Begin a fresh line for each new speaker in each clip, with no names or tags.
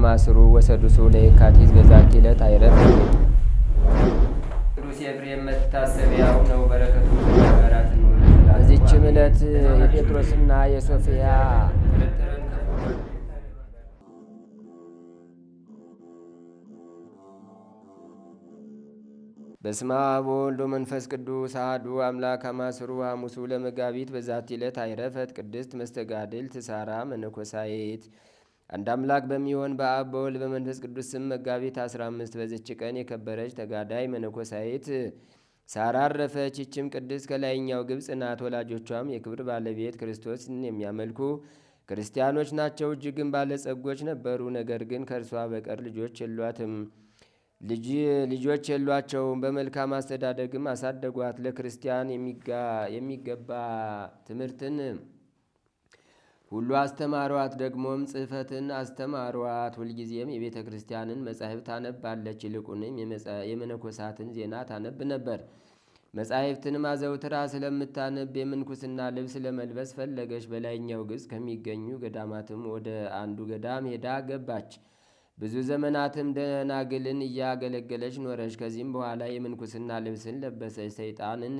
ከማስሩ ወሰዱሱ ለየካቲት በዛቲ ዕለት አይረፍ። ቅዱስ ኤፍሬም መታሰቢያው ነው። በረከቱ ጋራት ነው። በዚችም ዕለት የጴጥሮስና የሶፊያ በስመ አብ ወወልድ ወመንፈስ ቅዱስ አሐዱ አምላክ አማስሩ ሐሙሱ ለመጋቢት በዛቲ ዕለት አይረፈት ቅድስት መስተጋድልት ሳራ መነኮሳይት። አንድ አምላክ በሚሆን በአብ በወልድ በመንፈስ ቅዱስ ስም መጋቢት 15 በዚች ቀን የከበረች ተጋዳይ መነኮሳይት ሳራ አረፈች። ይህችም ቅድስት ከላይኛው ግብጽ ናት። ወላጆቿም የክብር ባለቤት ክርስቶስን የሚያመልኩ ክርስቲያኖች ናቸው። እጅግም ባለጸጎች ነበሩ። ነገር ግን ከእርሷ በቀር ልጆች የሏቸውም። በመልካም አስተዳደግም አሳደጓት። ለክርስቲያን የሚገባ ትምህርትን ሁሉ አስተማሯት። ደግሞም ጽሕፈትን አስተማሯት። ሁልጊዜም የቤተ ክርስቲያንን መጻሕፍት ታነባለች። ይልቁንም የመነኮሳትን ዜና ታነብ ነበር። መጻሕፍትንም አዘውትራ ስለምታነብ የምንኩስና ልብስ ለመልበስ ፈለገች። በላይኛው ግብጽ ከሚገኙ ገዳማትም ወደ አንዱ ገዳም ሄዳ ገባች። ብዙ ዘመናትም ደናግልን እያገለገለች ኖረች። ከዚህም በኋላ የምንኩስና ልብስን ለበሰች። ሰይጣንን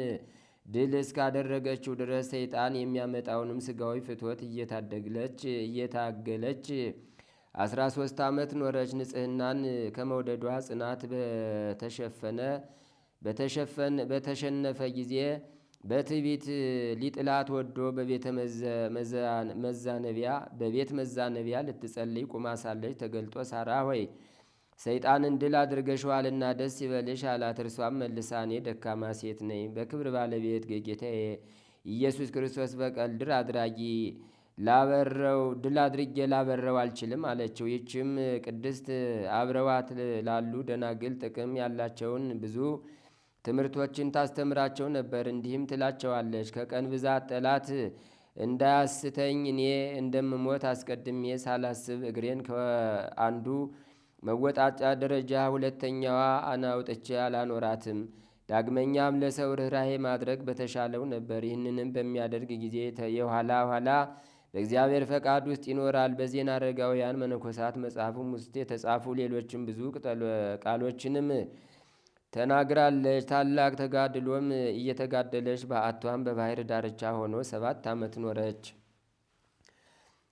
ድል እስካደረገችው ድረስ ሰይጣን የሚያመጣውንም ስጋዊ ፍትወት እየታገለች 13 ዓመት ኖረች። ንጽሕናን ከመውደዷ ጽናት በተሸነፈ ጊዜ በትዕቢት ሊጥላት ወዶ በቤት መዛነቢያ ልትጸልይ ቁማ ሳለች ተገልጦ ሳራ ሆይ ሰይጣንን ድል አድርገሽዋልና ደስ ይበልሽ አላት። እርሷም መልሳ እኔ ደካማ ሴት ነኝ፣ በክብር ባለቤት ጌታዬ ኢየሱስ ክርስቶስ በቀል ድል አድርጌ ላበረው አልችልም አለችው። ይህችም ቅድስት አብረዋት ላሉ ደናግል ጥቅም ያላቸውን ብዙ ትምህርቶችን ታስተምራቸው ነበር። እንዲህም ትላቸዋለች፣ ከቀን ብዛት ጠላት እንዳያስተኝ እኔ እንደምሞት አስቀድሜ ሳላስብ እግሬን ከአንዱ መወጣጫ ደረጃ ሁለተኛዋ አናውጥቼ አላኖራትም። ዳግመኛም ለሰው ርኅራኄ ማድረግ በተሻለው ነበር። ይህንንም በሚያደርግ ጊዜ የኋላ በእግዚአብሔር ፈቃድ ውስጥ ይኖራል። በዜና አረጋውያን መነኮሳት መጽሐፍም ውስጥ የተጻፉ ሌሎችም ብዙ ቃሎችንም ተናግራለች። ታላቅ ተጋድሎም እየተጋደለች በዓቷም በባህር ዳርቻ ሆኖ 7 ዓመት ኖረች።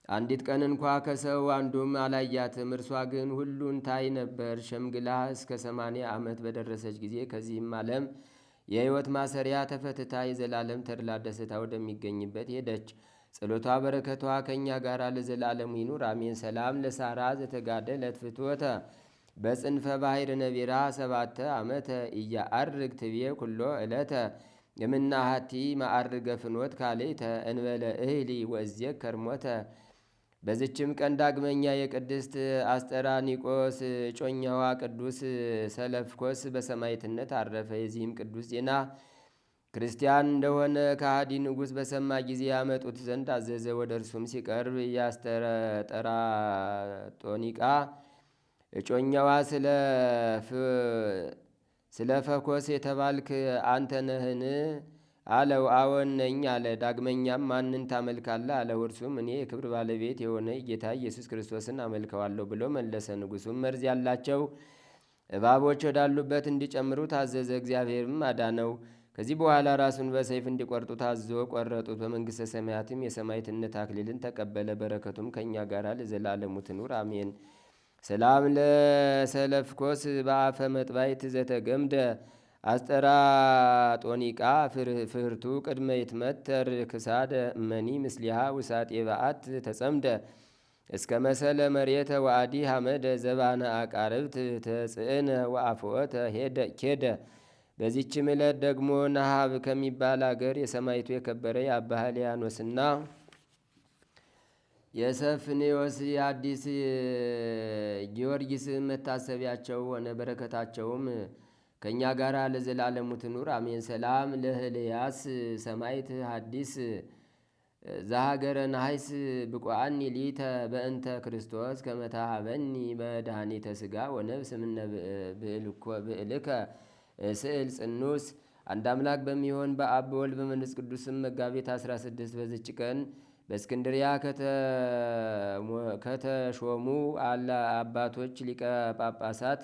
አንዲት ቀን እንኳ ከሰው አንዱም አላያትም። እርሷ ግን ሁሉን ታይ ነበር። ሸምግላ እስከ 80 ዓመት በደረሰች ጊዜ ከዚህም ዓለም የሕይወት ማሰሪያ ተፈትታ የዘላለም ተድላ ደስታ ወደሚገኝበት ሄደች። ጸሎቷ በረከቷ ከእኛ ጋር ለዘላለሙ ይኑር አሜን። ሰላም ለሳራ ዘተጋደለት ፍትወተ በጽንፈ ባሕር ነቢራ 7 ዓመተ እያአርግ ትቤ ኩሎ ዕለተ የምናሃቲ ማዕርገ ፍኖት ካልእተ እንበለ እህሊ ወእዜክ ከርሞተ። በዚችም ቀን ዳግመኛ የቅድስት አስጠራኒቆስ እጮኛዋ ቅዱስ ሰለፍኮስ በሰማዕትነት አረፈ። የዚህም ቅዱስ ዜና ክርስቲያን እንደሆነ ከሃዲ ንጉሥ በሰማ ጊዜ ያመጡት ዘንድ አዘዘ። ወደ እርሱም ሲቀርብ የአስጠራጦኒቃ እጮኛዋ ስለ ፈኮስ የተባልክ አንተ ነህን? አለው። አዎን ነኝ አለ። ዳግመኛም ማንን ታመልካለህ? አለው። እርሱም እኔ የክብር ባለቤት የሆነ ጌታ ኢየሱስ ክርስቶስን አመልከዋለሁ ብሎ መለሰ። ንጉሡም መርዝ ያላቸው እባቦች ወዳሉበት እንዲጨምሩ ታዘዘ። እግዚአብሔርም አዳነው። ከዚህ በኋላ ራሱን በሰይፍ እንዲቆርጡ ታዞ ቆረጡት። በመንግሥተ ሰማያትም የሰማዕትነት አክሊልን ተቀበለ። በረከቱም ከእኛ ጋር ለዘላለሙ ትኑር አሜን። ሰላም ለሰለፍኮስ በአፈ መጥባይት ዘተገምደ አስጠራጦኒቃ ፍህርቱ ቅድመ ይትመተር ክሳደ እመኒ ምስሊሃ ውሳጤ በዓት ተጸምደ እስከ መሰለ መሬተ ወአዲ ሐመደ ዘባነ አቃርብት ተጽዕነ ወአፍወተ ኬደ። በዚችም ዕለት ደግሞ ነሃብ ከሚባል አገር የሰማይቱ የከበረ የአባ ሕልያኖስና የሰፍኔዎስ የአዲስ ጊዮርጊስ መታሰቢያቸው ሆነ። በረከታቸውም ከእኛ ጋር ለዘላለሙ ትኑር አሜን። ሰላም ለህልያስ ሰማይት ሐዲስ ዘሀገረ ናይስ ብቋአኒ ሊተ በእንተ ክርስቶስ ከመታሃበኒ በዳኒተ ሥጋ ወነብስ ምነ ብዕልከ ስዕል ጽኑስ። አንድ አምላክ በሚሆን በአብ በወልድ በመንፈስ ቅዱስም መጋቢት 16 በዚች ቀን በእስክንድሪያ ከተሾሙ አባቶች ሊቀ ጳጳሳት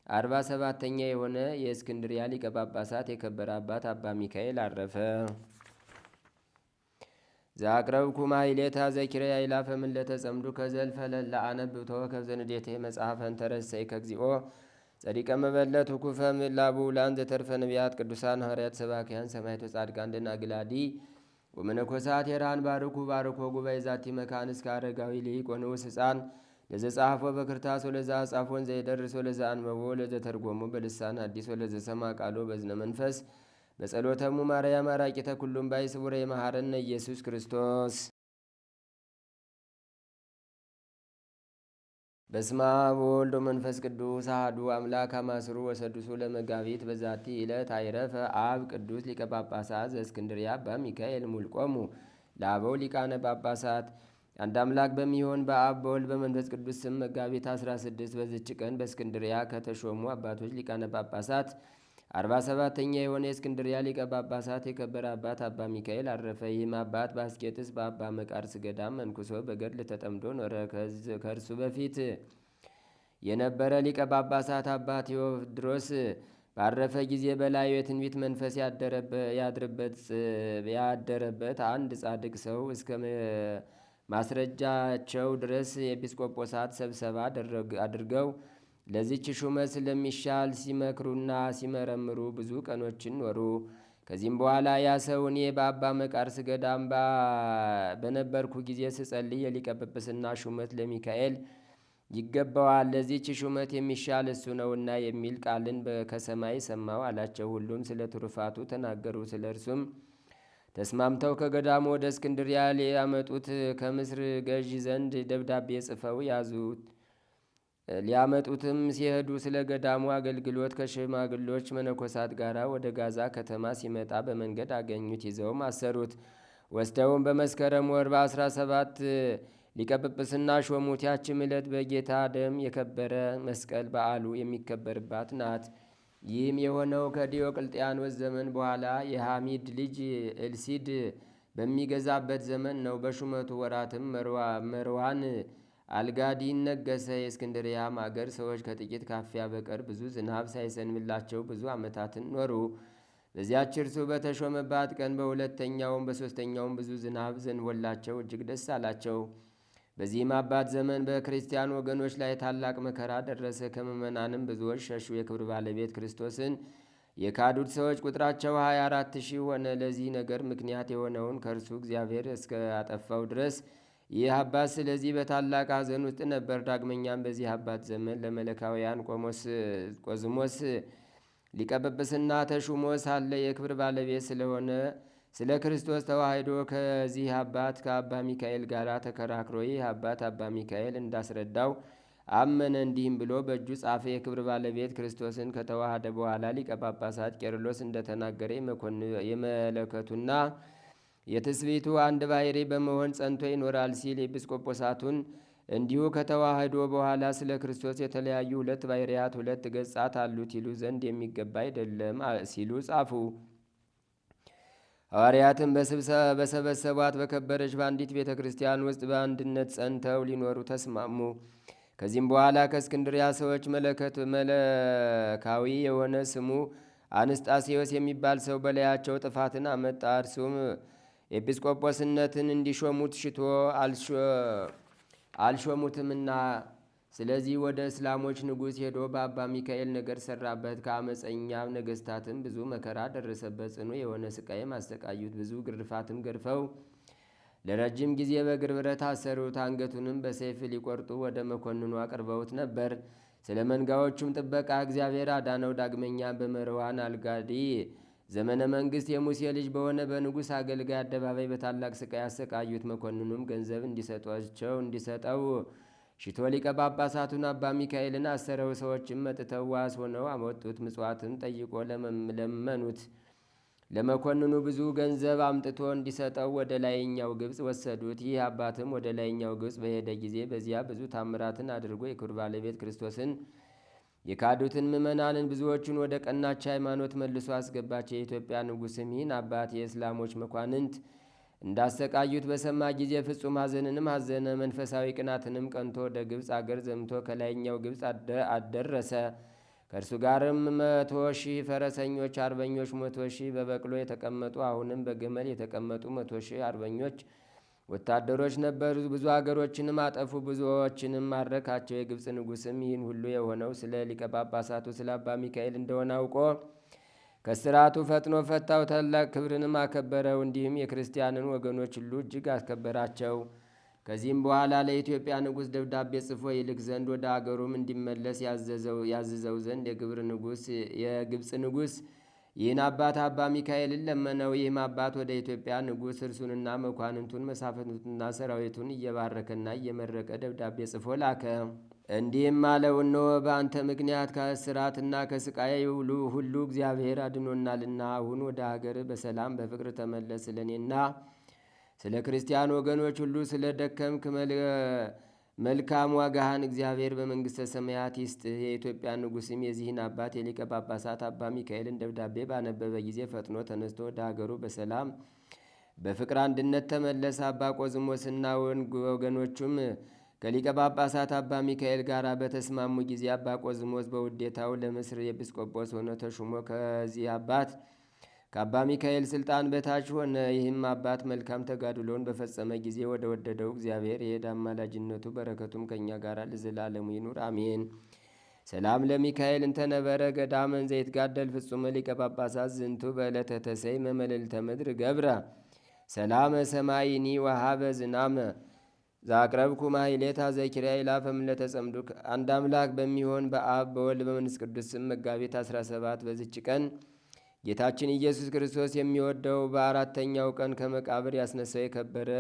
47ተኛ የሆነ የእስክንድሪያ ሊቀ ጳጳሳት የከበረ አባት አባ ሚካኤል አረፈ። ዛቅረብኩ ማይሌታ ዘኪርያ ይላፈ ምለተ ጸምዱ ከዘልፈለላ አነብብቶ ከብዘንዴቴ መጽሐፈን ተረሰይ ከግዚኦ ጸዲቀ መበለት ኩፈ ምላቡ ላን ዘተርፈ ነቢያት ቅዱሳን ሐዋርያት ሰባክያን ሰማዕታት ጻድቃን ደናግላዲ ወመነኮሳት የራን ባርኩ ባርኮ ጉባኤ ዛቲ መካን እስከ አረጋዊ ሊቅ ወንዑስ ሕፃን ለዘ ጻፎ በክርታስ ወለዛ ጻፎን ዘይደርስ ወለዛ አንበቦ ለዘ ተርጎሙ በልሳን አዲስ ወለዘ ሰማ ቃሎ በዝነ መንፈስ በጸሎተሙ ማርያም አራቂተ ኩሉም ባይ ስቡረ የመሐረነ ኢየሱስ ክርስቶስ። በስመ አብ ወወልድ ወመንፈስ ቅዱስ አሐዱ አምላክ አማስሩ ወሰዱሱ ለመጋቢት በዛቲ ዕለት አይረፈ አብ ቅዱስ ሊቀ ጳጳሳት ዘእስክንድርያ አባ ሚካኤል ሙልቆሙ ለአበው ሊቃነ ጳጳሳት። አንድ አምላክ በሚሆን በአብ በወልድ በመንፈስ ቅዱስ ስም መጋቢት 16 በዝች ቀን በእስክንድርያ ከተሾሙ አባቶች ሊቃነ ጳጳሳት 47ተኛ የሆነ የእስክንድርያ ሊቀ ጳጳሳት የከበረ አባት አባ ሚካኤል አረፈ። ይህም አባት በአስቄጥስ በአባ መቃርስ ገዳም መንኩሶ በገድል ተጠምዶ ኖረ። ከእርሱ በፊት የነበረ ሊቀ ጳጳሳት አባ ቴዎድሮስ ባረፈ ጊዜ በላዩ የትንቢት መንፈስ ያደረበት አንድ ጻድቅ ሰው እስከ ማስረጃቸው ድረስ የኤጲስቆጶሳት ስብሰባ አድርገው ለዚች ሹመት ስለሚሻል ሲመክሩና ሲመረምሩ ብዙ ቀኖችን ኖሩ። ከዚህም በኋላ ያ ሰው እኔ በአባ መቃርስ ገዳም በነበርኩ ጊዜ ስጸልይ የሊቀ ጵጵስና ሹመት ለሚካኤል ይገባዋል፣ ለዚች ሹመት የሚሻል እሱ ነውና የሚል ቃልን ከሰማይ ሰማው አላቸው። ሁሉም ስለ ትሩፋቱ ተናገሩ። ስለ እርሱም ተስማምተው ከገዳሙ ወደ እስክንድርያ ሊያመጡት ከምስር ገዥ ዘንድ ደብዳቤ ጽፈው ያዙት። ሊያመጡትም ሲሄዱ ስለ ገዳሙ አገልግሎት ከሽማግሎች መነኮሳት ጋር ወደ ጋዛ ከተማ ሲመጣ በመንገድ አገኙት። ይዘውም አሰሩት። ወስደውም በመስከረም ወር በ17 ሊቀ ጵጵስና ሾሙት። ያችም ዕለት በጌታ ደም የከበረ መስቀል በዓሉ የሚከበርባት ናት። ይህም የሆነው ከዲዮቅልጥያኖስ ዘመን በኋላ የሐሚድ ልጅ ኤልሲድ በሚገዛበት ዘመን ነው። በሹመቱ ወራትም መርዋን አልጋዲን ነገሰ። የእስክንድርያም አገር ሰዎች ከጥቂት ካፊያ በቀር ብዙ ዝናብ ሳይሰንምላቸው ብዙ ዓመታትን ኖሩ። በዚያች እርሱ በተሾመባት ቀን በሁለተኛውም በሦስተኛውም ብዙ ዝናብ ዘንቦላቸው እጅግ ደስ አላቸው። በዚህም አባት ዘመን በክርስቲያን ወገኖች ላይ ታላቅ መከራ ደረሰ። ከምዕመናንም ብዙዎች ሸሹ። የክብር ባለቤት ክርስቶስን የካዱት ሰዎች ቁጥራቸው 24,000 ሆነ። ለዚህ ነገር ምክንያት የሆነውን ከእርሱ እግዚአብሔር እስከ አጠፋው ድረስ ይህ አባት ስለዚህ በታላቅ ሐዘን ውስጥ ነበር። ዳግመኛም በዚህ አባት ዘመን ለመለካውያን ቆዝሞስ ሊቀ ጵጵስና ተሹሞ ሳለ የክብር ባለቤት ስለሆነ ስለ ክርስቶስ ተዋሕዶ ከዚህ አባት ከአባ ሚካኤል ጋር ተከራክሮ ይህ አባት አባ ሚካኤል እንዳስረዳው አመነ። እንዲህም ብሎ በእጁ ጻፈ። የክብር ባለቤት ክርስቶስን ከተዋሃደ በኋላ ሊቀ ጳጳሳት ቄርሎስ እንደተናገረ የመለከቱና የትስብእቱ አንድ ባሕርይ በመሆን ጸንቶ ይኖራል ሲል ኤጲስቆጶሳቱን እንዲሁ ከተዋህዶ በኋላ ስለ ክርስቶስ የተለያዩ ሁለት ባሕርያት ሁለት ገጻት አሉት ይሉ ዘንድ የሚገባ አይደለም ሲሉ ጻፉ። ሐዋርያትም በሰበሰቧት በከበረች በአንዲት ቤተ ክርስቲያን ውስጥ በአንድነት ጸንተው ሊኖሩ ተስማሙ። ከዚህም በኋላ ከእስክንድርያ ሰዎች መለካዊ የሆነ ስሙ አንስጣሴዎስ የሚባል ሰው በላያቸው ጥፋትን አመጣ። እርሱም ኤጲስቆጶስነትን እንዲሾሙት ሽቶ አልሾሙትምና፣ ስለዚህ ወደ እስላሞች ንጉሥ ሄዶ በአባ ሚካኤል ነገር ሰራበት። ከአመፀኛ ነገሥታትም ብዙ መከራ ደረሰበት። ጽኑ የሆነ ስቃይም አሰቃዩት። ብዙ ግርፋትም ገርፈው ለረጅም ጊዜ በእግር ብረት አሰሩት። አንገቱንም በሰይፍ ሊቆርጡ ወደ መኮንኑ አቅርበውት ነበር። ስለ መንጋዎቹም ጥበቃ እግዚአብሔር አዳነው። ዳግመኛ በመርዋን አልጋዲ ዘመነ መንግሥት የሙሴ ልጅ በሆነ በንጉሥ አገልጋይ አደባባይ በታላቅ ስቃይ አሰቃዩት። መኮንኑም ገንዘብ እንዲሰጠው ሽቶ ሊቀ ጳጳሳቱን አባ ሚካኤልን አሰረው። ሰዎችም መጥተው ዋስ ሆነው አመጡት። ምጽዋትም ጠይቆ ለመኑት። ለመኮንኑ ብዙ ገንዘብ አምጥቶ እንዲሰጠው ወደ ላይኛው ግብፅ ወሰዱት። ይህ አባትም ወደ ላይኛው ግብፅ በሄደ ጊዜ በዚያ ብዙ ታምራትን አድርጎ የክብር ባለቤት ክርስቶስን የካዱትን ምዕመናንን ብዙዎቹን ወደ ቀናች ሃይማኖት መልሶ አስገባቸው። የኢትዮጵያ ንጉሥም ይህን አባት የእስላሞች መኳንንት እንዳሰቃዩት በሰማ ጊዜ ፍጹም ሐዘንንም አዘነ። መንፈሳዊ ቅናትንም ቀንቶ ወደ ግብፅ አገር ዘምቶ ከላይኛው ግብፅ አደረሰ። ከእርሱ ጋርም 100,000 ፈረሰኞች አርበኞች፣ 100,000 በበቅሎ የተቀመጡ አሁንም በግመል የተቀመጡ 100,000 አርበኞች ወታደሮች ነበሩ። ብዙ አገሮችንም አጠፉ፣ ብዙዎችንም ማረካቸው። የግብፅ ንጉሥም ይህን ሁሉ የሆነው ስለ ሊቀ ጳጳሳቱ ስለ አባ ሚካኤል እንደሆነ አውቆ ከስራቱ ፈጥኖ ፈታው፣ ታላቅ ክብርንም አከበረው። እንዲህም የክርስቲያንን ወገኖች ሁሉ እጅግ አስከበራቸው። ከዚህም በኋላ ለኢትዮጵያ ንጉሥ ደብዳቤ ጽፎ ይልክ ዘንድ ወደ አገሩም እንዲመለስ ያዝዘው ዘንድ የግብፅ ንጉሥ ይህን አባት አባ ሚካኤልን ለመነው። ይህም አባት ወደ ኢትዮጵያ ንጉሥ እርሱንና መኳንንቱን መሳፍንቱንና ሰራዊቱን እየባረከና እየመረቀ ደብዳቤ ጽፎ ላከ። እንዲህም አለው፣ እነሆ በአንተ ምክንያት ከእስራትና ከስቃይ ሁሉ እግዚአብሔር አድኖናልና አሁን ወደ ሀገር በሰላም በፍቅር ተመለስ። ስለ እኔና ስለ ክርስቲያን ወገኖች ሁሉ ስለ ደከምክ መልካም ዋጋህን እግዚአብሔር በመንግሥተ ሰማያት ይስጥህ። የኢትዮጵያ ንጉሥም የዚህን አባት የሊቀ ጳጳሳት አባ ሚካኤልን ደብዳቤ ባነበበ ጊዜ ፈጥኖ ተነስቶ ወደ ሀገሩ በሰላም በፍቅር አንድነት ተመለሰ። አባ ቆዝሞስና ወገኖቹም ከሊቀ ጳጳሳት አባ ሚካኤል ጋር በተስማሙ ጊዜ አባ ቆዝሞስ በውዴታው ለምስር ኤጲስቆጶስ ሆኖ ተሹሞ ከዚህ አባት ከአባ ሚካኤል ስልጣን በታች ሆነ። ይህም አባት መልካም ተጋድሎውን በፈጸመ ጊዜ ወደ ወደደው እግዚአብሔር የሄደ አማላጅነቱ በረከቱም ከእኛ ጋር ለዘላለሙ ይኑር አሜን። ሰላም ለሚካኤል እንተነበረ ገዳመን ዘይትጋደል ፍጹመ ሊቀ ጳጳሳት ዝንቱ በዕለተ ተሰይመ መልዕልተ ምድር ገብረ ሰላመ ሰማይኒ ወሃበ ዝናመ ዛቅረብኩ ማሕሌታ ዘኪርያ ይላፈም ለተጸምዱክ። አንድ አምላክ በሚሆን በአብ በወልድ በመንፈስ ቅዱስ ስም መጋቢት 17 በዚች ቀን ጌታችን ኢየሱስ ክርስቶስ የሚወደው በአራተኛው ቀን ከመቃብር ያስነሳው የከበረ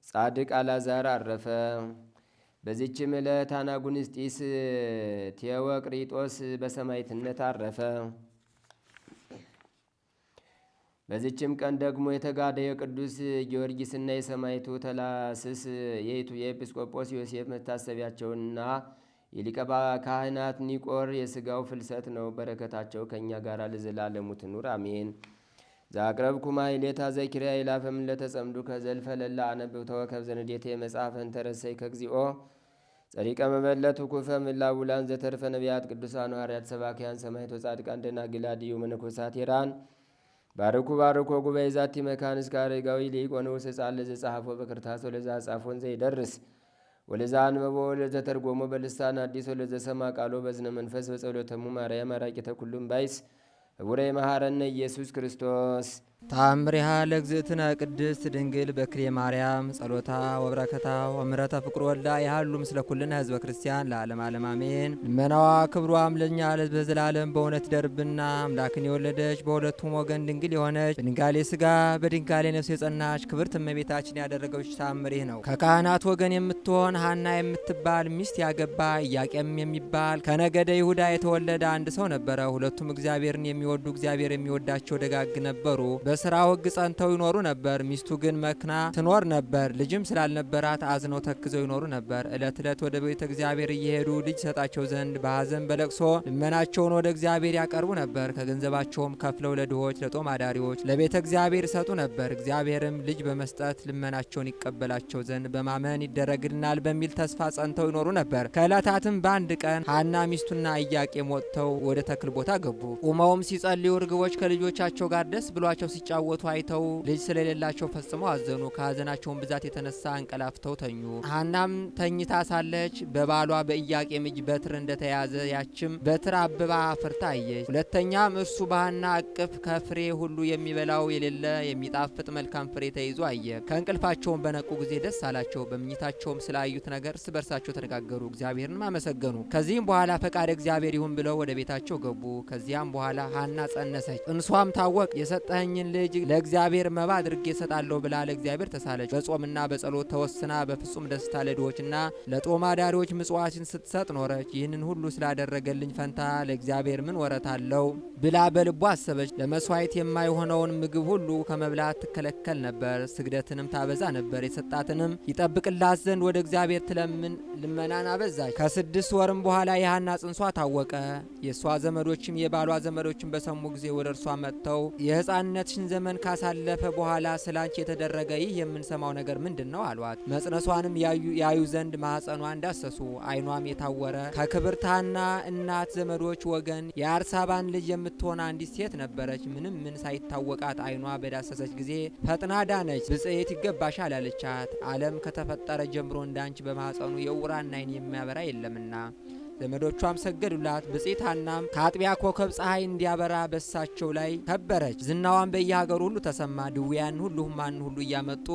ጻድቅ አልዓዛር አረፈ። በዚችም ዕለት አናጉንስጢስ ቴዎቅሪጦስ በሰማዕትነት አረፈ። በዚችም ቀን ደግሞ የተጋደ የቅዱስ ጊዮርጊስና የሰማዕቱ ተላስስ የኤጲስቆጶስ ዮሴፍ መታሰቢያቸውና የሊቀ ካህናት ኒቆር የሥጋው ፍልሰት ነው። በረከታቸው ከእኛ ጋር ለዘላለሙ ትኑር አሜን። ዛቅረብኩ ማሕሌታ ዘኪርያ ይላፈም ለተጸምዱ ከዘልፈ ለላ አነብብ ተወከብ ዘንዴቴ መጽሐፈን ተረሰይ ከግዚኦ ጸሪቀ መበለቱ ኩፈ ምላውላን ዘተርፈ ነቢያት ቅዱሳን ሐዋርያት ሰባኪያን ሰማዕታት ጻድቃን ደናግል አድኅዩ መነኮሳት ሄራን ባርኩ ጉባኤ ዛቲ መካን እስከ አረጋዊ ሊቅ ወንዑስ ሕፃን ለዘጸሐፎ በክርታስ ወለዛ ጻፎን ዘይደርስ ወለዛ አንበቦ ወለዘ ተርጎሞ በልሳን አዲስ ወለዘ ሰማ ቃሎ በዝነ መንፈስ በጸሎተሙ ማርያም አራቂተ ኩሉም ባይስ ህቡረ መሐረነ ኢየሱስ ክርስቶስ ታምሪሃ ለእግዝእትነ ቅድስት ድንግል በክሌ ማርያም ጸሎታ ወበረከታ ወምረታ ፍቅር ወልዳ ያህሉ ምስለ ኩልነ ህዝበ ክርስቲያን ለዓለም ዓለም አሜን። ልመናዋ ክብሯም ለእኛ በዘላለም በእውነት ይደርብና አምላክን የወለደች በሁለቱም ወገን ድንግል የሆነች በድንጋሌ ሥጋ በድንጋሌ ነፍስ የጸናች ክብርት እመቤታችን ያደረገች ታምር ይህ ነው። ከካህናት ወገን የምትሆን ሐና የምትባል ሚስት ያገባ ኢያቄም የሚባል ከነገደ ይሁዳ የተወለደ አንድ ሰው ነበረ። ሁለቱም እግዚአብሔርን የሚወዱ እግዚአብሔር የሚወዳቸው ደጋግ ነበሩ። በስራ ሕግ ጸንተው ይኖሩ ነበር። ሚስቱ ግን መክና ትኖር ነበር። ልጅም ስላልነበራት አዝነው ተክዘው ይኖሩ ነበር። ዕለት ዕለት ወደ ቤተ እግዚአብሔር እየሄዱ ልጅ ሰጣቸው ዘንድ በሐዘን በለቅሶ ልመናቸውን ወደ እግዚአብሔር ያቀርቡ ነበር። ከገንዘባቸውም ከፍለው ለድሆች፣ ለጦም አዳሪዎች ለቤተ እግዚአብሔር ይሰጡ ነበር። እግዚአብሔርም ልጅ በመስጠት ልመናቸውን ይቀበላቸው ዘንድ በማመን ይደረግልናል በሚል ተስፋ ጸንተው ይኖሩ ነበር። ከዕለታትም በአንድ ቀን ሐና ሚስቱና ኢያቄም ወጥተው ወደ ተክል ቦታ ገቡ። ቁመውም ሲጸልዩ ርግቦች ከልጆቻቸው ጋር ደስ ብሏቸው ሲጫወቱ አይተው ልጅ ስለሌላቸው ፈጽመው አዘኑ። ከሐዘናቸውን ብዛት የተነሳ አንቀላፍተው ተኙ። ሐናም ተኝታ ሳለች በባሏ በኢያቄም እጅ በትር እንደተያዘ ያችም በትር አብባ አፍርታ አየች። ሁለተኛም እርሱ በሐና እቅፍ ከፍሬ ሁሉ የሚበላው የሌለ የሚጣፍጥ መልካም ፍሬ ተይዞ አየ። ከእንቅልፋቸውም በነቁ ጊዜ ደስ አላቸው። በምኝታቸውም ስላዩት ነገር እርስ በርሳቸው ተነጋገሩ፣ እግዚአብሔርንም አመሰገኑ። ከዚህም በኋላ ፈቃድ እግዚአብሔር ይሁን ብለው ወደ ቤታቸው ገቡ። ከዚያም በኋላ ሐና ጸነሰች፣ ጽንሷም ታወቅ። የሰጠኸኝን ልጅ ለእግዚአብሔር መባ አድርጌ እሰጣለሁ ብላ ለእግዚአብሔር ተሳለች። በጾምና በጸሎት ተወስና በፍጹም ደስታ ለድሆችና ለጦም አዳሪዎች ምጽዋትን ስትሰጥ ኖረች። ይህንን ሁሉ ስላደረገልኝ ፈንታ ለእግዚአብሔር ምን ወረት አለው ብላ በልቧ አሰበች። ለመስዋዕት የማይሆነውን ምግብ ሁሉ ከመብላት ትከለከል ነበር። ስግደትንም ታበዛ ነበር። የሰጣትንም ይጠብቅላት ዘንድ ወደ እግዚአብሔር ትለምን ልመናን አበዛች። ከ6 ወርም በኋላ የሐና ጽንሷ ታወቀ። የእሷ ዘመዶችም የባሏ ዘመዶችም በሰሙ ጊዜ ወደ እርሷ መጥተው የሕፃንነት
የአባታችን ዘመን ካሳለፈ በኋላ ስላንቺ የተደረገ ይህ የምንሰማው ነገር ምንድነው አሏት። መጽነሷንም ያዩ ዘንድ ማኅፀኗን ዳሰሱ። ዓይኗም የታወረ ከክብርት ሐና እናት ዘመዶች ወገን የአርሳባን ልጅ የምትሆን አንዲት ሴት ነበረች። ምንም ምን ሳይታወቃት ዓይኗ በዳሰሰች ጊዜ ፈጥና ዳነች። ብጽዕት ይገባሻል አለቻት። ዓለም ከተፈጠረ ጀምሮ እንዳንቺ በማኅፀኑ የዕውራን ዓይን የሚያበራ የለምና። ዘመዶቿም ሰገዱላት። ብጽዕት ሐናም ከአጥቢያ ኮከብ ፀሐይ እንዲያበራ በሳቸው ላይ ከበረች። ዝናዋን በየሀገሩ ሁሉ ተሰማ። ድውያን ሁሉ ሕሙማን ሁሉ እያመጡ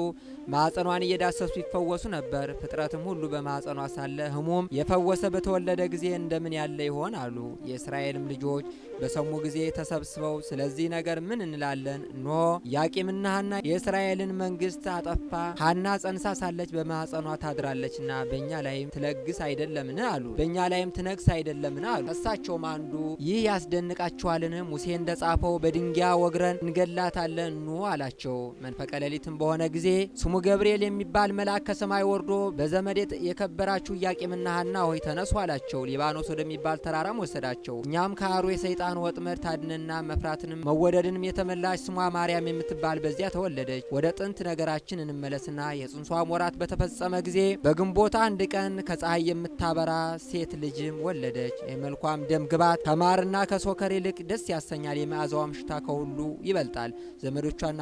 ማኅፀኗን እየዳሰሱ ይፈወሱ ነበር። ፍጥረትም ሁሉ በማኅፀኗ ሳለ ሕሙም የፈወሰ በተወለደ ጊዜ እንደምን ያለ ይሆን አሉ። የእስራኤልም ልጆች በሰሙ ጊዜ ተሰብስበው ስለዚህ ነገር ምን እንላለን? እነሆ ኢያቄምና ሐና የእስራኤልን መንግስት አጠፋ። ሐና ጸንሳ ሳለች በማኅፀኗ ታድራለችና በእኛ ላይም ትለግስ አይደለምን አሉ። በእኛ ላይም ትነግስ አይደለምን አሉ። ከሳቸውም አንዱ ይህ ያስደንቃችኋልን? ሙሴ እንደጻፈው በድንጋይ ወግረን እንገላታለን ኑ አላቸው። መንፈቀ ሌሊትም በሆነ ጊዜ ስሙ ገብርኤል የሚባል መልአክ ከሰማይ ወርዶ በዘመድ የከበራችሁ ኢያቄምና ሐና ሆይ ተነሱ አላቸው። ሊባኖስ ወደሚባል ተራራም ወሰዳቸው። እኛም ከአሩ የሰይጣን ወጥመድ ታድነና መፍራትንም መወደድንም የተመላሽ ስሟ ማርያም የምትባል በዚያ ተወለደች። ወደ ጥንት ነገራችን እንመለስና የጽንሷም ወራት በተፈጸመ ጊዜ በግንቦት አንድ ቀን ከፀሐይ የምታበራ ሴት ልጅም ወለደች። የመልኳም ደም ግባት ከማርና ከሶከር ይልቅ ደስ ያሰኛል። የመዓዛዋም ሽታ ከሁሉ ይበልጣል። ዘመዶቿና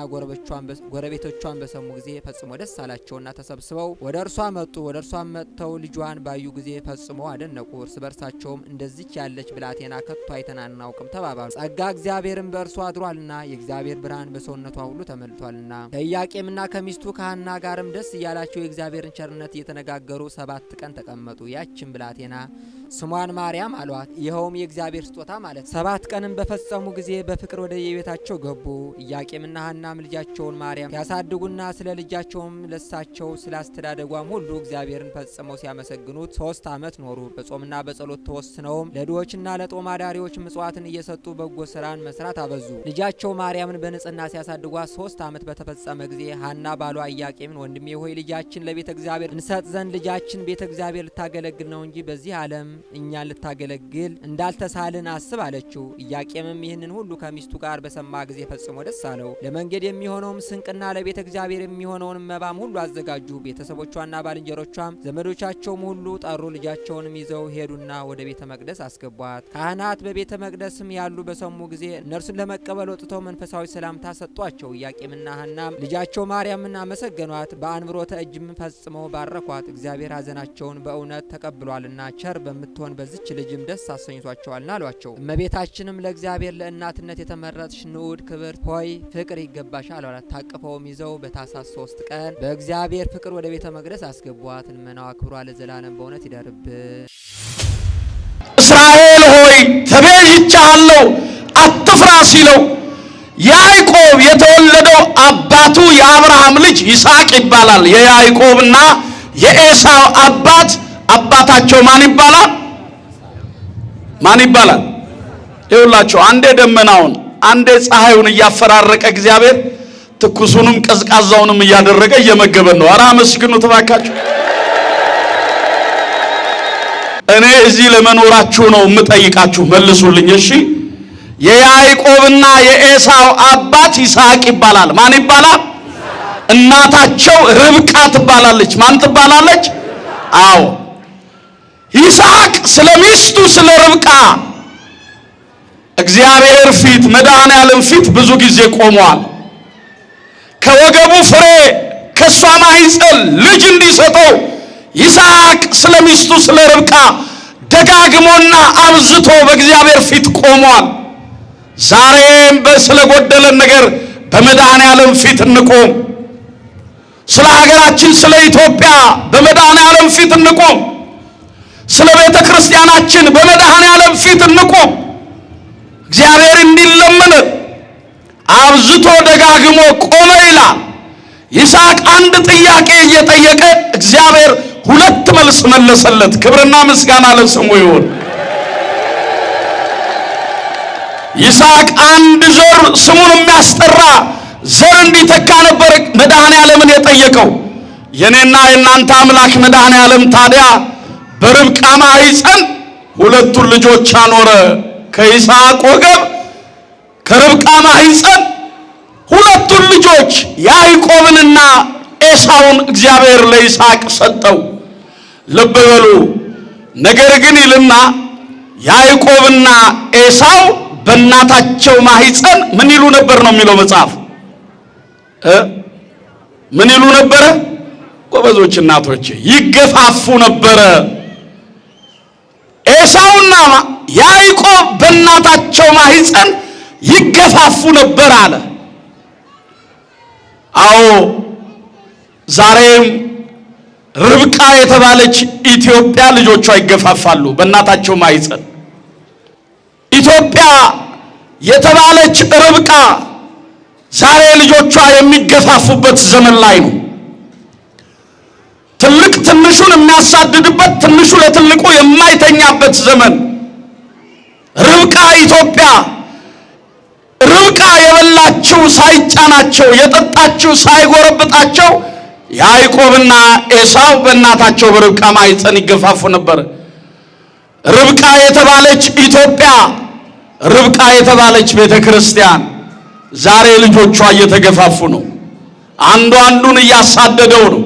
ጎረቤቶቿን በሰሙ ጊዜ ፈጽሞ ደስ አላቸውና ተሰብስበው ወደ እርሷ መጡ። ወደ እርሷም መጥተው ልጇን ባዩ ጊዜ ፈጽሞ አደነቁ። እርስ በርሳቸውም እንደዚች ያለች ብላቴና ከቶ አይተን አናውቅም ተባባሉ። ጸጋ እግዚአብሔርን በእርሷ አድሯልና የእግዚአብሔር ብርሃን በሰውነቷ ሁሉ ተመልቷልና። ከኢያቄምና ከሚስቱ ከሐና ጋርም ደስ እያላቸው የእግዚአብሔርን ቸርነት እየተነጋገሩ 7 ቀን ተቀመጡ። ያችን ብላቴና ስሟን ማርያም አሏት። ይኸውም የእግዚአብሔር ስጦታ ማለት። 7 ቀንም በፈጸሙ ጊዜ በፍቅር ወደ የቤታቸው ገቡ። ኢያቄምና ሐናም ልጃቸውን ማርያም ሲያሳድጉና ስለ ልጃቸውም ለሳቸው ስላስተዳደጓም ሁሉ እግዚአብሔርን ፈጽመው ሲያመሰግኑት 3 ዓመት ኖሩ። በጾምና በጸሎት ተወስነውም ለድሆችና ለጦም አዳሪዎች ምጽዋትን እየሰጡ በጎ ስራን መስራት አበዙ። ልጃቸው ማርያምን በንጽህና ሲያሳድጓት 3 ዓመት በተፈጸመ ጊዜ ሐና ባሏ ኢያቄምን ወንድሜ ሆይ ልጃችን ለቤተ እግዚአብሔር እንሰጥ ዘንድ ልጃችን ቤተ እግዚአብሔር ልታገለግል ነው እንጂ በዚህ ዓለም እኛን ልታገለግል እንዳልተሳልን አስብ አለችው። ኢያቄምም ይህንን ሁሉ ከሚስቱ ጋር በሰማ ጊዜ ፈጽሞ ደስ አለው። ለመንገድ የሚሆነውም ስንቅና ለቤተ እግዚአብሔር የሚሆነውን መባም ሁሉ አዘጋጁ። ቤተሰቦቿና ባልንጀሮቿም ዘመዶቻቸውም ሁሉ ጠሩ። ልጃቸውንም ይዘው ሄዱና ወደ ቤተ መቅደስ አስገቧት። ካህናት በቤተ መቅደስም ያሉ በሰሙ ጊዜ እነርሱን ለመቀበል ወጥተው መንፈሳዊ ሰላምታ ሰጧቸው። ኢያቄምና ሐናም ልጃቸው ማርያምን አመሰገኗት። በአንብሮተ እጅም ፈጽመው ባረኳት። እግዚአብሔር ሐዘናቸውን በእውነት ተቀብሏልና ቸር በምትሆን በዚች ልጅም ደስ አሰኝቷቸዋልና አሏቸው። እመቤታችንም ለእግዚአብሔር ለእናትነት የተመረጥሽ ንዑድ ክብርት ሆይ ፍቅር ይገባሻል አሏት። ታቅፈውም ይዘው በታኅሳስ 3 ቀን በእግዚአብሔር ፍቅር ወደ ቤተ መቅደስ አስገቧት። ልመናዋ ክብሯ ለዘላለም በእውነት ይደርብን።
እስራኤል ሆይ ተቤዥቻለሁ አትፍራ ሲለው ያዕቆብ የተወለደው አባቱ የአብርሃም ልጅ ይስሐቅ ይባላል። የያዕቆብና የኤሳው አባታቸው ማን ይባላል? ማን ይባላል? ይኸውላችሁ አንዴ ደመናውን አንዴ ፀሐዩን እያፈራረቀ እግዚአብሔር ትኩሱንም ቀዝቃዛውንም እያደረገ እየመገበን ነው። ኧረ አመስግኑት እባካችሁ። እኔ እዚህ ለመኖራችሁ ነው የምጠይቃችሁ፣ መልሱልኝ እሺ። የያዕቆብና የኤሳው አባት ይስሐቅ ይባላል። ማን ይባላል? እናታቸው ርብቃ ትባላለች። ማን ትባላለች? አዎ ይስሐቅ ስለ ሚስቱ ስለ ርብቃ እግዚአብሔር ፊት መድኃኔዓለም ፊት ብዙ ጊዜ ቆሟል። ከወገቡ ፍሬ ከሷ ማኅፀን ልጅ እንዲሰጠው ይስሐቅ ስለ ሚስቱ ስለ ርብቃ ደጋግሞና አብዝቶ በእግዚአብሔር ፊት ቆሟል። ዛሬም ስለጎደለን ነገር በመድኃኔዓለም ፊት እንቆም። ስለ ሀገራችን ስለ ኢትዮጵያ በመድኃኔዓለም ፊት እንቆም። ስለ ቤተ ክርስቲያናችን በመድኃኔዓለም ፊት እንቆም። እግዚአብሔር እንዲለመን አብዝቶ ደጋግሞ ቆመ ይላል። ይስሐቅ አንድ ጥያቄ እየጠየቀ እግዚአብሔር 2 መልስ መለሰለት። ክብርና ምስጋና ለስሙ ይሁን። ይስሐቅ አንድ ዘር ስሙን የሚያስጠራ ዘር እንዲተካ ነበር መድኃኔዓለምን የጠየቀው። የኔና የእናንተ አምላክ መድኃኔዓለም ታዲያ በርብቃ ማኅፀን 2 ልጆች አኖረ። ከይስሐቅ ወገብ ከርብቃ ማኅፀን ሁለቱን ልጆች ያዕቆብንና ኤሳውን እግዚአብሔር ለይስሐቅ ሰጠው። ልብ በሉ። ነገር ግን ይልና ያዕቆብና ኤሳው በእናታቸው ማህፀን ምን ይሉ ነበር ነው የሚለው መጽሐፍ። ምን ይሉ ነበረ? ጎበዞች እናቶች ይገፋፉ ነበረ። ኤሳውና ያዕቆብ በእናታቸው ማህፀን ይገፋፉ ነበር አለ። አዎ ዛሬም ርብቃ የተባለች ኢትዮጵያ ልጆቿ ይገፋፋሉ በእናታቸው ማህፀን። ኢትዮጵያ የተባለች ርብቃ ዛሬ ልጆቿ የሚገፋፉበት ዘመን ላይ ነው። ትልቅ ትንሹን የሚያሳድድበት፣ ትንሹ ለትልቁ የማይተኛበት ዘመን። ርብቃ ኢትዮጵያ ርብቃ የበላችው ሳይጫናቸው የጠጣችው ሳይጎረብጣቸው ያዕቆብና ኤሳው በእናታቸው በርብቃ ማህፀን ይገፋፉ ነበር። ርብቃ የተባለች ኢትዮጵያ፣ ርብቃ የተባለች ቤተ ክርስቲያን ዛሬ ልጆቿ እየተገፋፉ ነው። አንዱ አንዱን እያሳደደው ነው።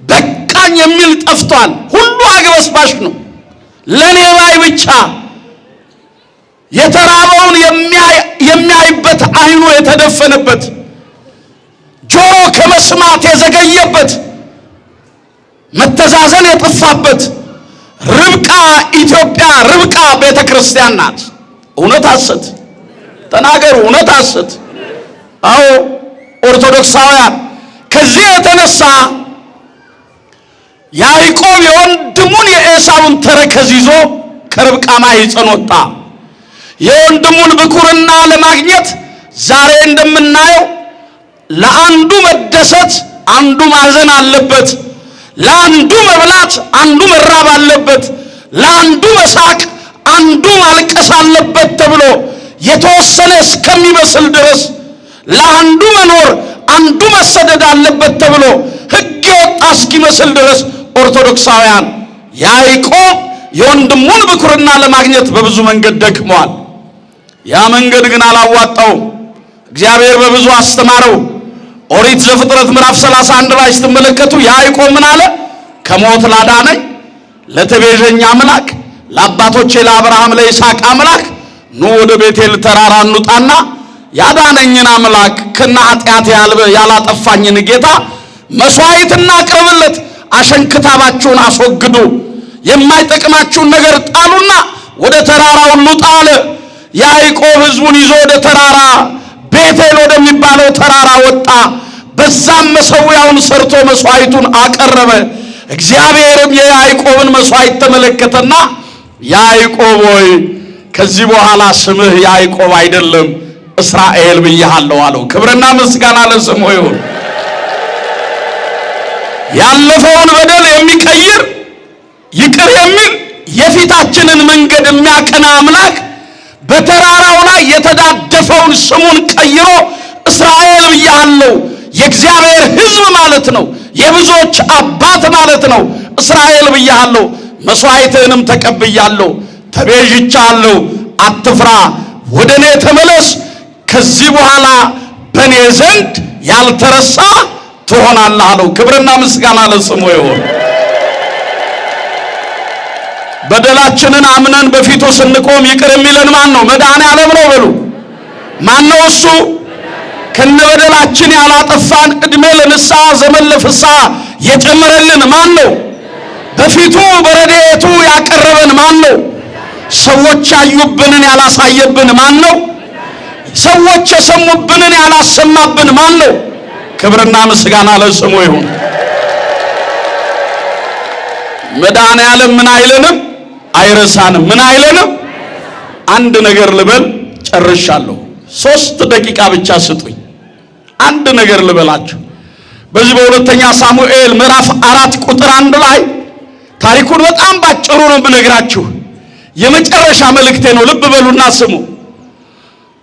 በቃኝ የሚል ጠፍቷል። ሁሉ አግበስባሽ ነው። ለኔ ባይ ብቻ የተራበውን የሚያይበት አይኑ የተደፈነበት፣ ጆሮ ከመስማት የዘገየበት፣ መተዛዘን የጠፋበት ርብቃ ኢትዮጵያ፣ ርብቃ ቤተ ክርስቲያን ናት። እውነት ሐሰት ተናገሩ። እውነት ሐሰት? አዎ ኦርቶዶክሳውያን። ከዚህ የተነሳ ያዕቆብ የወንድሙን የኤሳውን ተረከዝ ይዞ ከርብቃ ማህፀን ወጣ። የወንድሙን ብኩርና ለማግኘት ዛሬ እንደምናየው ለአንዱ መደሰት አንዱ ማዘን አለበት፣ ለአንዱ መብላት አንዱ መራብ አለበት፣ ለአንዱ መሳቅ አንዱ ማልቀስ አለበት ተብሎ የተወሰነ እስከሚመስል ድረስ ለአንዱ መኖር አንዱ መሰደድ አለበት ተብሎ ሕግ የወጣ እስኪመስል ድረስ ኦርቶዶክሳውያን ያዕቆብ የወንድሙን ብኩርና ለማግኘት በብዙ መንገድ ደክሟል። ያ መንገድ ግን አላዋጣውም። እግዚአብሔር በብዙ አስተማረው። ኦሪት ዘፍጥረት ምዕራፍ 31 ላይ ስትመለከቱ ያዕቆብ ምን አለ? ከሞት ላዳነኝ ለተቤዠኝ አምላክ ለአባቶቼ ለአብርሃም ለይስሐቅ አምላክ ኑ ወደ ቤቴል ተራራ እንውጣና ያዳነኝን አምላክ ከነ ኃጢአት ያላጠፋኝን ጌታ መስዋዕት እናቅርብለት፣ አሸንክታባችሁን አስወግዱ፣ የማይጠቅማችሁን ነገር ጣሉና ወደ ተራራው እንውጣ አለ። ያዕቆብ ሕዝቡን ይዞ ወደ ተራራ ቤቴል ወደሚባለው ተራራ ወጣ። በዛም መሠዊያውን ሰርቶ መስዋዕቱን አቀረበ። እግዚአብሔርም የያዕቆብን መስዋዕት ተመለከተና ያዕቆብ ሆይ ከዚህ በኋላ ስምህ ያዕቆብ አይደለም እስራኤል ብዬሃለሁ አለው። ክብርና ምስጋና ለስሙ ይሁን። ያለፈውን በደል የሚቀይር ይቅር የሚል የፊታችንን መንገድ የሚያቀና አምላክ በተራራው ላይ የተዳደፈውን ስሙን ቀይሮ እስራኤል ብዬሃለሁ፣ የእግዚአብሔር ሕዝብ ማለት ነው፣ የብዙዎች አባት ማለት ነው። እስራኤል ብዬሃለሁ፣ መስዋዕትህንም ተቀብያለሁ፣ ተቤዥቻለሁ፣ አትፍራ፣ ወደ እኔ ተመለስ፣ ከዚህ በኋላ በእኔ ዘንድ ያልተረሳ ትሆናለህ አለው። ክብርና ምስጋና ለስሙ ይሁን። በደላችንን አምነን በፊቱ ስንቆም ይቅር የሚለን ማን ነው? መድኃኔዓለም ነው በሉ። ማን ነው እሱ? ከነበደላችን ያላጠፋን ዕድሜ ለንስሐ ዘመን ለፍስሐ የጨመረልን ማን ነው? በፊቱ በረድኤቱ ያቀረበን ማን ነው? ሰዎች ያዩብንን ያላሳየብን ማን ነው? ሰዎች የሰሙብንን ያላሰማብን ማን ነው? ክብርና ምስጋና ለስሙ ይሁን። መድኃኔዓለም ምን አይለንም? አይረሳንም። ምን አይለንም? አንድ ነገር ልበል፣ ጨርሻለሁ። 3 ደቂቃ ብቻ ስጡኝ። አንድ ነገር ልበላችሁ። በዚህ በሁለተኛ ሳሙኤል ምዕራፍ 4 ቁጥር 1 ላይ ታሪኩን በጣም ባጭሩ ነው ብነግራችሁ። የመጨረሻ መልእክቴ ነው። ልብ በሉና ስሙ።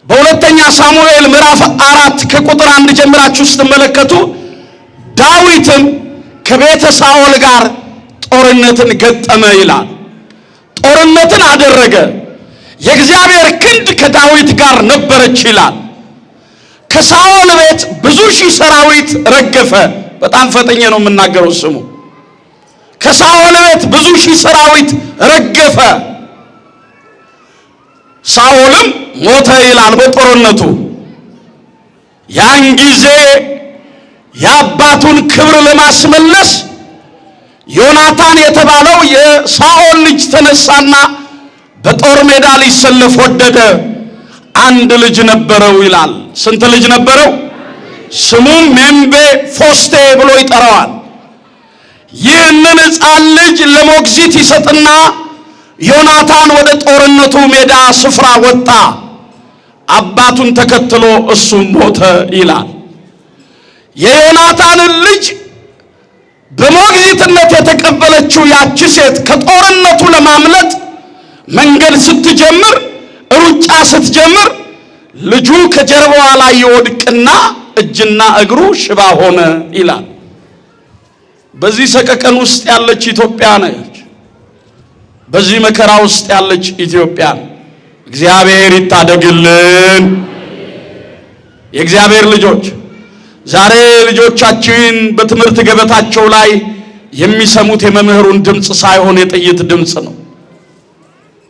በሁለተኛ ሳሙኤል ምዕራፍ 4 ከቁጥር 1 ጀምራችሁ ስትመለከቱ ዳዊትም ከቤተ ሳኦል ጋር ጦርነትን ገጠመ ይላል። ጦርነትን አደረገ። የእግዚአብሔር ክንድ ከዳዊት ጋር ነበረች ይላል። ከሳኦል ቤት ብዙ ሺህ ሰራዊት ረገፈ። በጣም ፈጠኘ ነው የምናገረው ስሙ። ከሳኦል ቤት ብዙ ሺህ ሰራዊት ረገፈ። ሳኦልም ሞተ ይላል በጦርነቱ። ያን ጊዜ የአባቱን ክብር ለማስመለስ ዮናታን የተባለው የሳኦል ልጅ ተነሳና በጦር ሜዳ ሊሰለፍ ወደደ። አንድ ልጅ ነበረው ይላል። ስንት ልጅ ነበረው? ስሙም ሜምቤ ፎስቴ ብሎ ይጠራዋል። ይህንን ሕፃን ልጅ ለሞግዚት ይሰጥና ዮናታን ወደ ጦርነቱ ሜዳ ስፍራ ወጣ። አባቱን ተከትሎ እሱም ሞተ ይላል። የዮናታንን ልጅ በሞግዚትነት የተቀበለችው ያቺ ሴት ከጦርነቱ ለማምለጥ መንገድ ስትጀምር፣ ሩጫ ስትጀምር ልጁ ከጀርባዋ ላይ ይወድቅና እጅና እግሩ ሽባ ሆነ ይላል። በዚህ ሰቀቀን ውስጥ ያለች ኢትዮጵያ ነች። በዚህ መከራ ውስጥ ያለች ኢትዮጵያ እግዚአብሔር ይታደግልን። የእግዚአብሔር ልጆች ዛሬ ልጆቻችን በትምህርት ገበታቸው ላይ የሚሰሙት የመምህሩን ድምፅ ሳይሆን የጥይት ድምፅ ነው።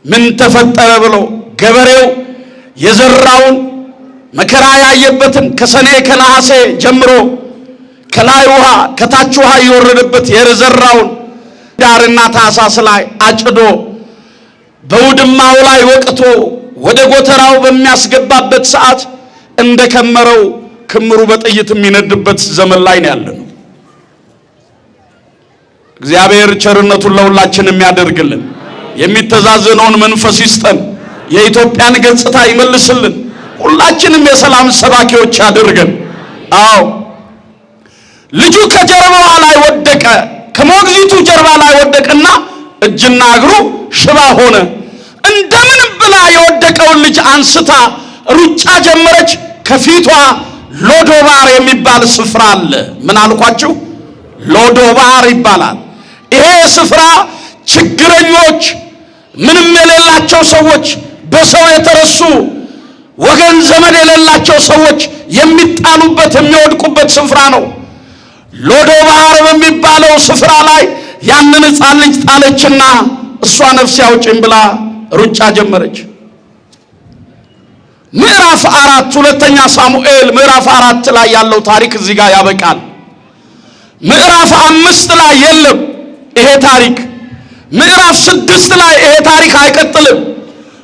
ምን ተፈጠረ ብሎ ገበሬው የዘራውን መከራ ያየበትን ከሰኔ ከነሐሴ ጀምሮ ከላይ ውሃ ከታች ውሃ የወረደበት የዘራውን ዳርና ታኅሳስ ላይ አጭዶ በውድማው ላይ ወቅቶ ወደ ጎተራው በሚያስገባበት ሰዓት እንደከመረው ክምሩ በጥይት የሚነድበት ዘመን ላይ ነው ያለነው። እግዚአብሔር ቸርነቱን ለሁላችን የሚያደርግልን የሚተዛዘነውን መንፈስ ይስጠን። የኢትዮጵያን ገጽታ ይመልስልን። ሁላችንም የሰላም ሰባኪዎች ያድርገን። አዎ ልጁ ከጀርባዋ ላይ ወደቀ። ከሞግዚቱ ጀርባ ላይ ወደቀና እጅና እግሩ ሽባ ሆነ። እንደምን ብላ የወደቀውን ልጅ አንስታ ሩጫ ጀመረች። ከፊቷ ሎዶባር የሚባል ስፍራ አለ። ምን አልኳችሁ? ሎዶባር ይባላል። ይሄ ስፍራ ችግረኞች፣ ምንም የሌላቸው ሰዎች፣ በሰው የተረሱ ወገን ዘመድ የሌላቸው ሰዎች የሚጣሉበት የሚወድቁበት ስፍራ ነው። ሎዶባር በሚባለው ስፍራ ላይ ያንን ሕፃን ልጅ ጣለችና እሷ ነፍስ ያውጭኝ ብላ ሩጫ ጀመረች። ምዕራፍ 4 ሁለተኛ ሳሙኤል ምዕራፍ 4 ላይ ያለው ታሪክ እዚህ ጋር ያበቃል። ምዕራፍ 5 ላይ የለም ይሄ ታሪክ። ምዕራፍ 6 ላይ ይሄ ታሪክ አይቀጥልም።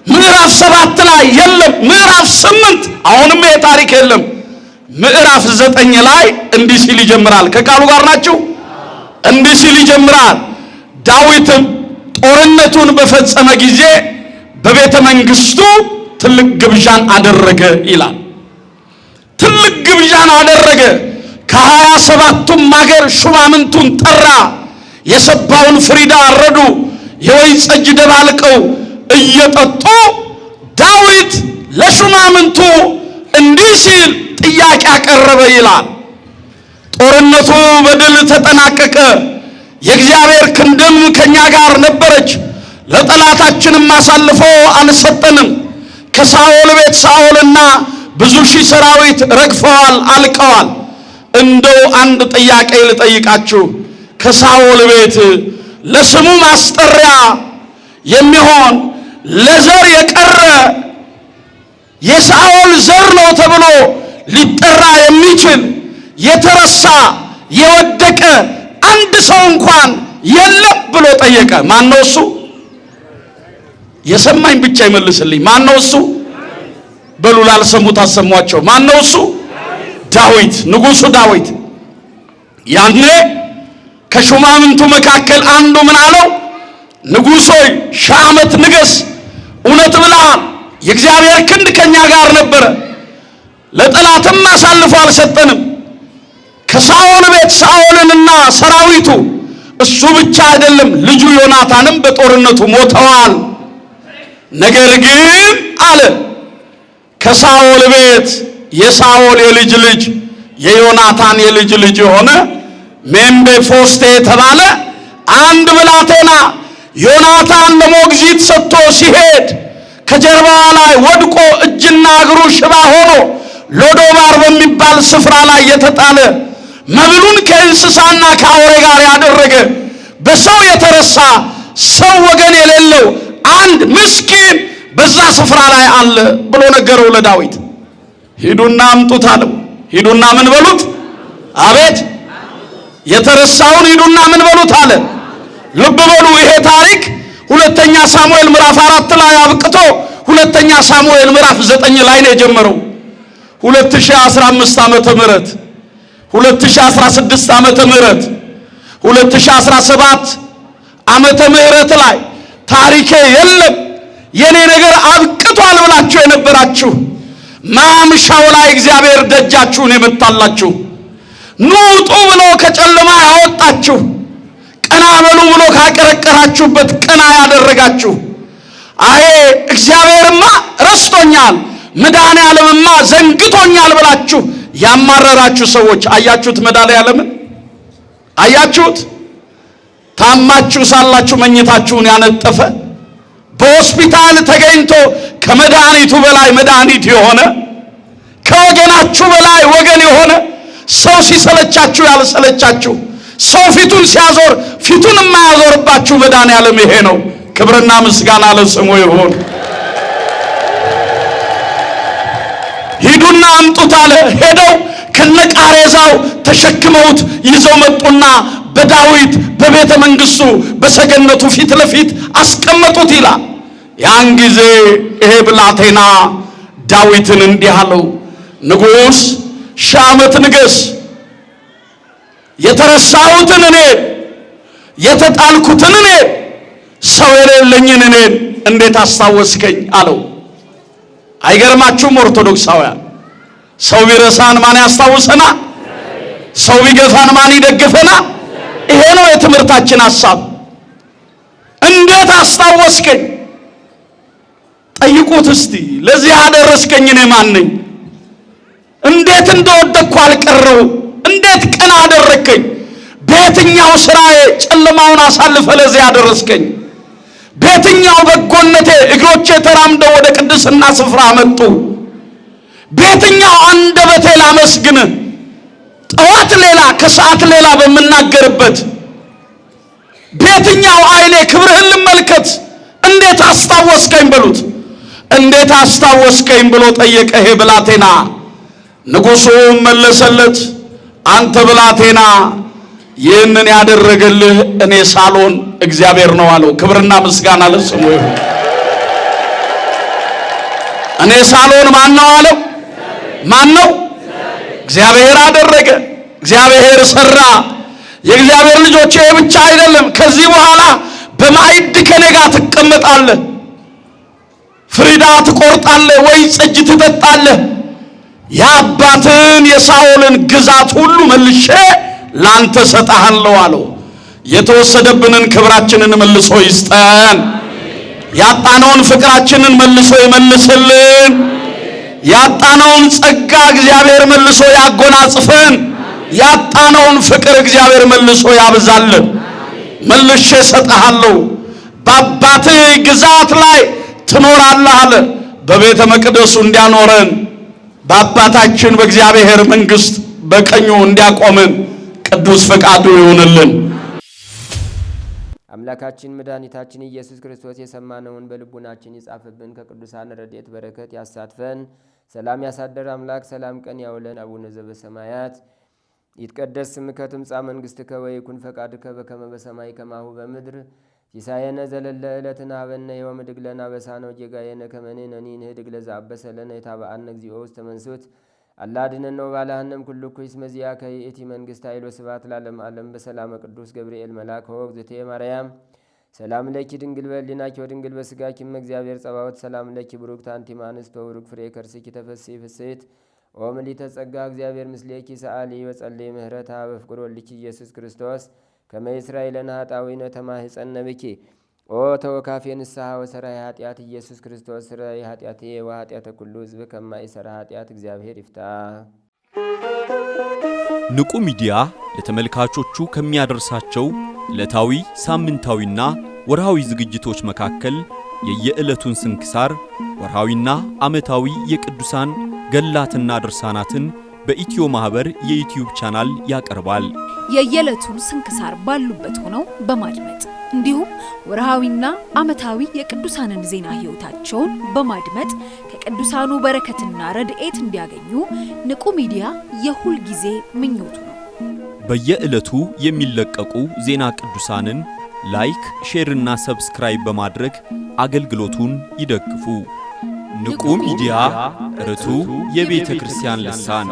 ምዕራፍ 7 ላይ የለም። ምዕራፍ 8 አሁንም ይሄ ታሪክ የለም። ምዕራፍ 9 ላይ እንዲህ ሲል ይጀምራል። ከቃሉ ጋር ናችሁ? እንዲህ ሲል ይጀምራል። ዳዊትም ጦርነቱን በፈጸመ ጊዜ በቤተ መንግስቱ ትልቅ ግብዣን አደረገ ይላል። ትልቅ ግብዣን አደረገ። ከ27ቱም ሀገር ሹማምንቱን ጠራ። የሰባውን ፍሪዳ አረዱ። የወይን ጠጅ ደባልቀው እየጠጡ ዳዊት ለሹማምንቱ እንዲህ ሲል ጥያቄ አቀረበ ይላል። ጦርነቱ በድል ተጠናቀቀ። የእግዚአብሔር ክንድም ከኛ ጋር ነበረች። ለጠላታችንም አሳልፎ አልሰጠንም። ከሳኦል ቤት ሳኦልና ብዙ ሺህ ሰራዊት ረግፈዋል፣ አልቀዋል። እንደው አንድ ጥያቄ ልጠይቃችሁ። ከሳኦል ቤት ለስሙ ማስጠሪያ የሚሆን ለዘር የቀረ የሳኦል ዘር ነው ተብሎ ሊጠራ የሚችል የተረሳ የወደቀ አንድ ሰው እንኳን የለም ብሎ ጠየቀ። ማን ነው እሱ? የሰማኝ ብቻ ይመልስልኝ። ማን ነው እሱ? በሉ ላልሰሙት አሰሟቸው። ማን ነው እሱ? ዳዊት፣ ንጉሡ ዳዊት። ያኔ ከሹማምንቱ መካከል አንዱ ምን አለው? ንጉሥ ሆይ 1000 ዓመት ንገስ። እውነት ብለሃል። የእግዚአብሔር ክንድ ከኛ ጋር ነበረ፣ ለጠላትም አሳልፎ አልሰጠንም። ከሳኦል ቤት ሳኦልንና ሰራዊቱ እሱ ብቻ አይደለም ልጁ ዮናታንም በጦርነቱ ሞተዋል። ነገር ግን አለ ከሳኦል ቤት የሳኦል የልጅ ልጅ የዮናታን የልጅ ልጅ የሆነ ሜምፊቦስቴ የተባለ አንድ ብላቴና ዮናታን ለሞግዚት ሰጥቶ ሲሄድ ከጀርባዋ ላይ ወድቆ እጅና እግሩ ሽባ ሆኖ ሎዶባር በሚባል ስፍራ ላይ የተጣለ መብሉን ከእንስሳና ከአውሬ ጋር ያደረገ በሰው የተረሳ ሰው ወገን የሌለው አንድ ምስኪን በዛ ስፍራ ላይ አለ ብሎ ነገረው ለዳዊት። ሂዱና አምጡት አለው። ሂዱና ምን በሉት? አቤት የተረሳውን ሂዱና ምን በሉት አለ። ልብ በሉ ይሄ ታሪክ ሁለተኛ ሳሙኤል ምዕራፍ 4 ላይ አብቅቶ ሁለተኛ ሳሙኤል ምዕራፍ 9 ላይ ነው የጀመረው። 2015 ዓመተ ምህረት 2016 ዓመተ ምህረት 2017 ዓመተ ምህረት ላይ ታሪኬ የለም የኔ ነገር አብቅቷል ብላችሁ የነበራችሁ ማምሻው ላይ እግዚአብሔር ደጃችሁን የመታላችሁ ኑ ውጡ ብሎ ከጨለማ ያወጣችሁ ቀና በሉ ብሎ ካቀረቀራችሁበት ቀና ያደረጋችሁ አይ እግዚአብሔርማ ረስቶኛል መድኃኔዓለምማ ዘንግቶኛል ብላችሁ ያማረራችሁ ሰዎች አያችሁት? መድኃኔዓለምን አያችሁት? ታማችሁ ሳላችሁ መኝታችሁን ያነጠፈ በሆስፒታል ተገኝቶ ከመድኃኒቱ በላይ መድኃኒት የሆነ ከወገናችሁ በላይ ወገን የሆነ ሰው ሲሰለቻችሁ ያልሰለቻችሁ ሰው ፊቱን ሲያዞር ፊቱን የማያዞርባችሁ መድኃኔዓለም ይሄ ነው። ክብርና ምስጋና ለስሙ ይሁን። ሂዱና አምጡት አለ። ሄደው ከነቃሬዛው ተሸክመውት ይዘው መጡና በዳዊት በቤተ መንግስቱ በሰገነቱ ፊት ለፊት አስቀመጡት ይላል። ያን ጊዜ ይሄ ብላቴና ዳዊትን እንዲህ አለው፣ ንጉሥ ሺህ ዓመት ንገስ፣ የተረሳሁትን እኔን የተጣልኩትን እኔን ሰው የሌለኝን እኔን እንዴት አስታወስከኝ አለው። አይገርማችሁም? ኦርቶዶክሳውያን ሰው ቢረሳን ማን ያስታውሰና? ሰው ቢገፋን ማን ይደግፈና? ይሄ ነው የትምህርታችን ሐሳብ። እንዴት አስታወስከኝ? ጠይቁት እስቲ። ለዚህ አደረስከኝ እኔ ማን ነኝ? እንዴት እንደወደቅኩ አልቀረው? እንዴት ቀና አደረከኝ? በየትኛው ስራዬ ጨለማውን አሳልፈ ለዚህ አደረስከኝ? በየትኛው በጎነቴ እግሮቼ ተራምደው ወደ ቅድስና ስፍራ መጡ? በየትኛው አንደበቴ ላመስግን? ጠዋት ሌላ ከሰዓት ሌላ በምናገርበት በየትኛው አይኔ ክብርህን ልመልከት? እንዴት አስታወስከኝ በሉት። እንዴት አስታወስከኝ ብሎ ጠየቀ ይሄ ብላቴና። ንጉሡም መለሰለት፣ አንተ ብላቴና ይህንን ያደረገልህ እኔ ሳልሆን እግዚአብሔር ነው አለው። ክብርና ምስጋና ለስሙ ይሁን። እኔ ሳልሆን ማን ነው አለው? ማን ነው? እግዚአብሔር አደረገ፣ እግዚአብሔር ሰራ። የእግዚአብሔር ልጆች ይሄ ብቻ አይደለም። ከዚህ በኋላ በማዕድ ከኔ ጋር ትቀመጣለህ፣ ፍሪዳ ትቆርጣለህ፣ ወይ ጠጅ ትጠጣለህ። የአባትን የሳኦልን ግዛት ሁሉ መልሼ ላንተ ሰጣሃለሁ አለው። የተወሰደብንን ክብራችንን መልሶ ይስጠን። ያጣነውን ፍቅራችንን መልሶ ይመልስልን። ያጣነውን ጸጋ እግዚአብሔር መልሶ ያጎናጽፈን። ያጣነውን ፍቅር እግዚአብሔር መልሶ ያብዛልን። መልሼ ሰጣሃለሁ፣ በአባትህ ግዛት ላይ ትኖራለህ አለ። በቤተ መቅደሱ እንዲያኖረን በአባታችን በእግዚአብሔር መንግሥት በቀኙ እንዲያቆመን ቅዱስ ፈቃዱ ይሁንልን።
አምላካችን መድኃኒታችን ኢየሱስ ክርስቶስ የሰማነውን በልቡናችን ይጻፍብን፣ ከቅዱሳን ረድኤት በረከት ያሳትፈን። ሰላም ያሳደር አምላክ ሰላም ቀን ያውለን። አቡነ ዘበሰማያት ይትቀደስ ስምከ ትምጻእ መንግሥትከ ወይኩን ፈቃድከ በከመ በሰማይ ከማሁ በምድር ሲሳየነ ዘለለ ዕለትነ ሀበነ ዮም ወኅድግ ለነ አበሳነ ወጌጋየነ ከመ ንሕነኒ ንኅድግ ለዘአበሰ ለነ ኢታብአነ እግዚኦ ውስተ መንሱት አላ አድኅነነ ወባልሐነም ኩሉ ኩይስ መዚአከ ይእቲ መንግሥት ኃይል ወስብሐት ለዓለመ ዓለም። በሰላመ ቅዱስ ገብርኤል መልአክ ወእግዝእትየ ማርያም ሰላም ለኪ ድንግል በሕሊናኪ ወድንግል በሥጋኪ እም እግዚአብሔር ጸባኦት ሰላም ለኪ ብሩክት አንቲ እምአንስት ወቡሩክ ፍሬ ከርሥኪ ተፈሥሒ ፍሥሕት ኦ ምልዕተ ጸጋ እግዚአብሔር ምስሌኪ ሰአሊ ወጸልዪ ምህረታ በፍቅር ወልድኪ ኢየሱስ ክርስቶስ ከመ ይሥራይ ለነ ኃጣውኢነ ተማኅፀነ ብኪ ኦ ተወካፌ ንስሐ ወሰራይ ኃጢአት ኢየሱስ ክርስቶስ ስረይ ኃጢአትየ ወኃጢአተ ኩሉ ሕዝብ ከማይሠራ ኃጢአት እግዚአብሔር ይፍታ።
ንቁ ሚዲያ ለተመልካቾቹ ከሚያደርሳቸው ዕለታዊ ሳምንታዊና ወርሃዊ ዝግጅቶች መካከል የየዕለቱን ስንክሳር ወርሃዊና ዓመታዊ የቅዱሳን ገላትና ድርሳናትን በኢትዮ ማህበር የዩቲዩብ ቻናል ያቀርባል።
የየዕለቱን ስንክሳር ባሉበት ሆነው በማድመጥ እንዲሁም ወርሃዊና ዓመታዊ የቅዱሳንን ዜና ሕይወታቸውን በማድመጥ ከቅዱሳኑ በረከትና ረድኤት እንዲያገኙ ንቁ ሚዲያ የሁል ጊዜ ምኞቱ ነው።
በየዕለቱ የሚለቀቁ ዜና ቅዱሳንን ላይክ፣ ሼር እና ሰብስክራይብ በማድረግ አገልግሎቱን ይደግፉ። ንቁ ሚዲያ ርቱ የቤተ ክርስቲያን ልሳን